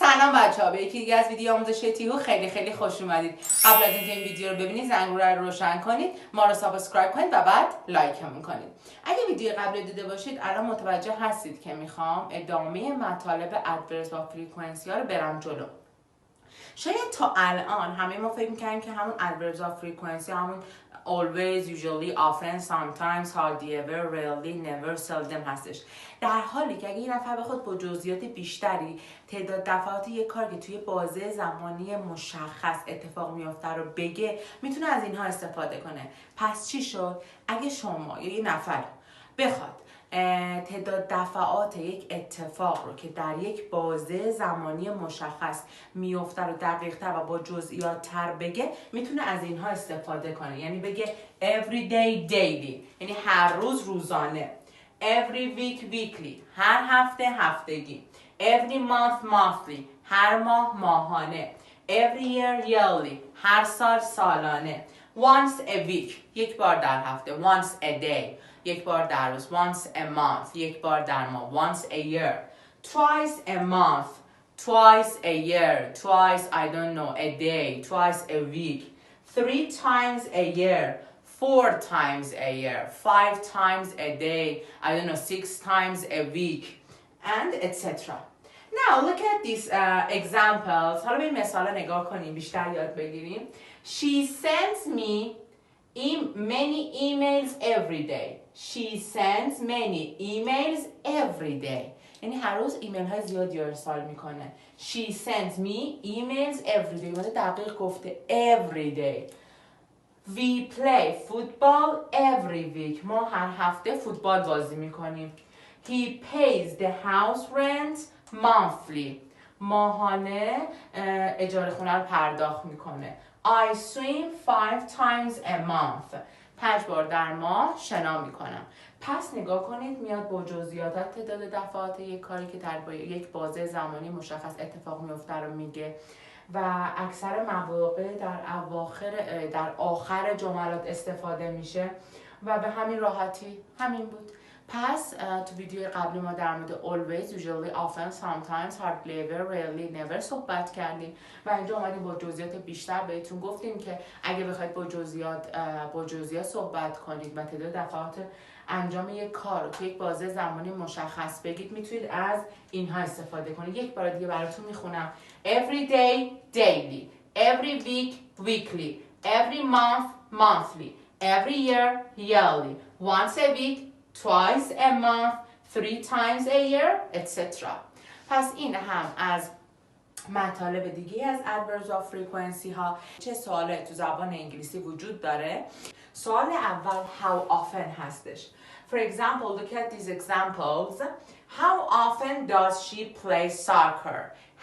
سلام بچه‌ها، به یکی دیگه از ویدیو آموزشی تیهو خیلی خوش اومدید. قبل از اینکه این ویدیو رو ببینید زنگوله رو روشن کنید، ما رو سابسکرایب کنید و بعد لایکمون کنید. اگه ویدیو قبلی دیده باشید الان متوجه هستید که میخوام ادامه مطالب ادوربز و فریکونسی ها رو برم جلو. شاید تا الان همه ما فکر می‌کنیم که همون ادوربز و فریکونسی همون always, usually, often, sometimes, hardly ever, rarely, never, seldom هستش. در حالی که اگه یه نفر بخواد با جزئیات بیشتری تعداد دفعات یک کار که توی بازه زمانی مشخص اتفاق میفته رو بگه، میتونه از اینها استفاده کنه. پس چی شد؟ اگه شما یا یه نفر بخواد تعداد دفعات یک اتفاق رو که در یک بازه زمانی مشخص میفته رو دقیق تر و با جزئیات تر بگه، میتونه از اینها استفاده کنه. یعنی بگه every day daily، یعنی هر روز روزانه. every week weekly، هر هفته هفتگی. every month monthly، هر ماه ماهانه. every year yearly، هر سال سالانه. once a week، یک بار در هفته. once a day، یک بار در روز. once a month، یک بار در ماه. once a year. twice a month، twice a year. twice I don't know a day. twice a week. 3 times a year. 4 times a year. 5 times a day. I don't know 6 times a week, and etc. Now look at these examples. حالا به این مثالا نگاه کنیم بیشتر یاد بگیریم. She sends me many emails every day. She sends many emails every day. یعنی هر روز ایمیل های زیادی ارسال میکنه. She sends me emails every day. ماده دقیق گفته every day. We play football every week. ما هر هفته فوتبال بازی میکنیم. He pays the house rent monthly. ماهانه اجاره خونه رو پرداخت میکنه. I swim 5 times a month. 5 بار در ماه شنا میکنم. پس نگاه کنید میاد با جزئیات تعداد دفعات یک کاری که در یک بازه زمانی مشخص اتفاق میفته رو میگه و اکثر مواقع در آخر جملات استفاده میشه و به همین راحتی همین بود. پس تو ویدیو قبلی ما در مورد always, usually, often, sometimes, hardly ever, rarely, never صحبت کردیم و اینجا اومدیم با جزئیات بیشتر بهتون گفتیم که اگه بخواید با جزئیات صحبت کنید و تعداد دفعات انجام یک کار رو تو یک بازه زمانی مشخص بگید، میتونید از اینها استفاده کنید. یک بار دیگه براتون میخونم. Every day daily, every week weekly, every month monthly, every year yearly, once a week, twice a month, 3 times a year, etc. پس این هم از مطالب دیگه از ادوربز و فریکونسی ها. چه سوالی تو زبان انگلیسی وجود داره؟ سوال اول how often هستش. For example, look at these examples. How often does she play soccer?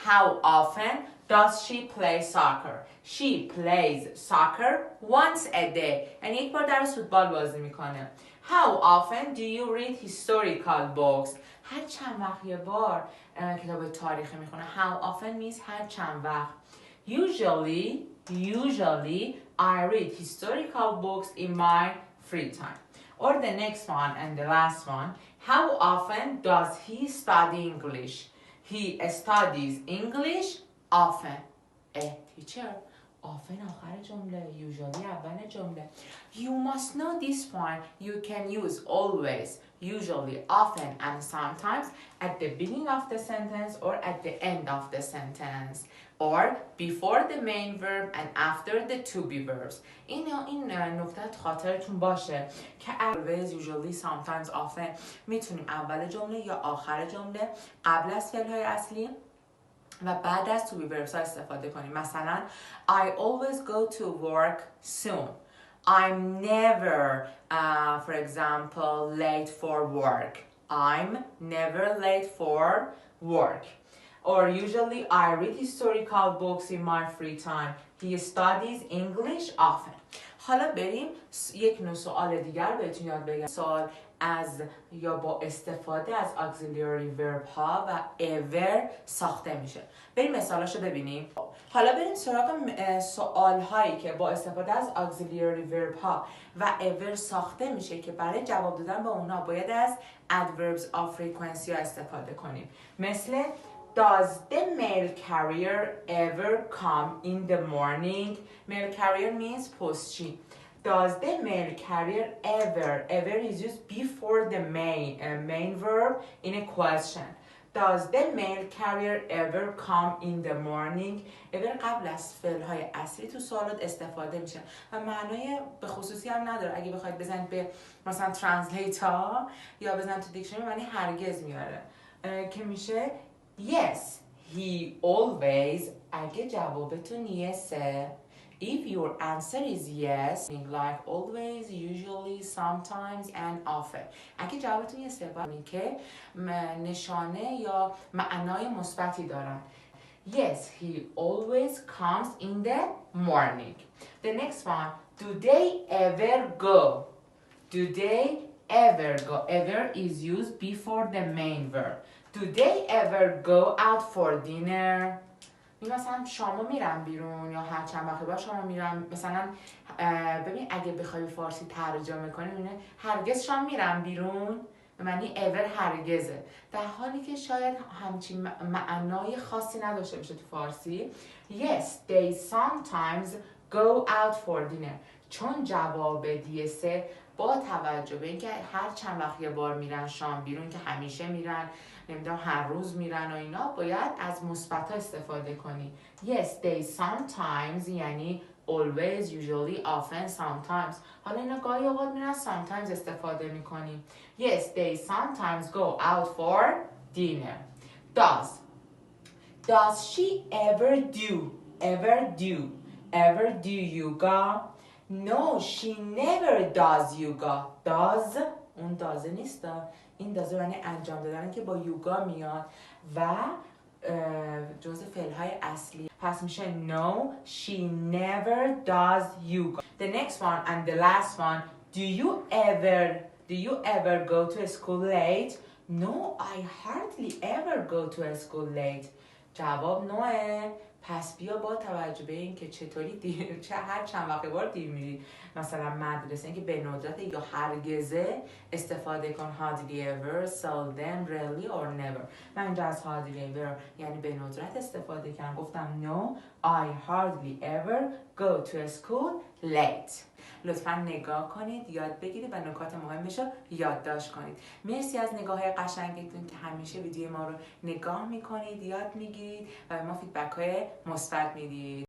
How often does she play soccer? She plays soccer once a day. یعنی یک بار در فوتبال بازی میکنه. How often do you read historical books? هر چند وقت یه بار کتاب تاریخی میخونه. How often means هر چند وقت. Usually I read historical books in my free time. Or the next one and the last one. How often does he study English? He studies English often. Teacher. Often آخر جمله. Usually اول جمله. You must know this one. You can use always, usually, often, and sometimes at the beginning of the sentence or at the end of the sentence. Or before the main verb and after the to be verbs. این نکته خاطرتون باشه که always, usually, sometimes, often میتونیم اول جمله یا آخر جمله قبل از فعل‌های اصلی و بعد از to be verbs ها استفاده کنیم. مثلا I always go to work soon. I'm never, for example, late for work. I'm never late for work. Or usually I read historical books in my free time. He studies English often. حالا بریم یک نوع سوال دیگر بهتون یاد بگم. سوال از یا با استفاده از auxiliary verb ها و ever ساخته میشه. بریم مثالاشو ببینیم. حالا بریم سراغ سوال هایی که با استفاده از auxiliary verb ها و ever ساخته میشه که برای جواب دادن به اونها باید از adverbs of frequency ها استفاده کنیم. مثل Does the mail carrier ever come in the morning? Mail carrier means پستچی. Does the mail carrier ever is used before the main verb in a question. Does the mail carrier ever come in the morning? ever قبل از فعل‌های اصلی تو سوالات استفاده میشه و معنای به خصوصی هم نداره. اگه بخواید بزنید به مثلا ترنسلیتر یا بزنید تو دیکشنری معنی هرگز میاره که میشه yes he always. اگه جوابتون یسه if your answer is yes like always usually sometimes and often. اگه جوابتون یسه باید که نشانه یا معنای مثبتی دارن. Yes, he always comes in the morning. The next one, do they ever go? Do they ever go? Ever is used before the main verb. Do they ever go out for dinner? مثلا شما میرن بیرون یا هر چند وقت بعد شما میرن مثلا ببین اگه بخوای فارسی ترجمه کنیم اینه هرگز شما میرن بیرون به معنی ever هرگزه، در حالی که شاید همچین معنای خاصی نداشته باشه تو فارسی. Yes, they sometimes go out for dinner. چون جواب دیسه با توجه به اینکه هر چند وقت یه بار میرن شام بیرون که همیشه میرن نمیدونم هر روز میرن و اینا باید از مثبت استفاده کنی. Yes, they sometimes یعنی always, usually, often, sometimes. حالا اینا گاهی اوقات میرن sometimes استفاده میکنیم. Yes, they sometimes go out for dinner. Does she ever do yoga? No, she never does yoga. Does اون دازه نیست، این دازه یعنی انجام دادن که با یوگا میاد و جزء فعل‌های اصلی. پس میشه no, she never does yoga. The next one and the last one, do you ever go to school late? No, I hardly ever go to school late. جواب نوه. پس بیا با توجه به این که چطوری دیر هر چند وقت بار دیر میری مثلا مدرسه، اینکه به ندرت یا هرگزه استفاده کن. hardly ever, seldom, rarely or never. من اینجا از hardly ever یعنی به ندرت استفاده کردم، گفتم no, I hardly ever go to school late. لطفا نگاه کنید، یاد بگیرید و نکات مهمش رو یادداشت کنید. مرسی از نگاه های قشنگتون که همیشه ویدیو ما رو نگاه میکنید، یاد میگیرید و به ما فیدبک های مثبت میدید.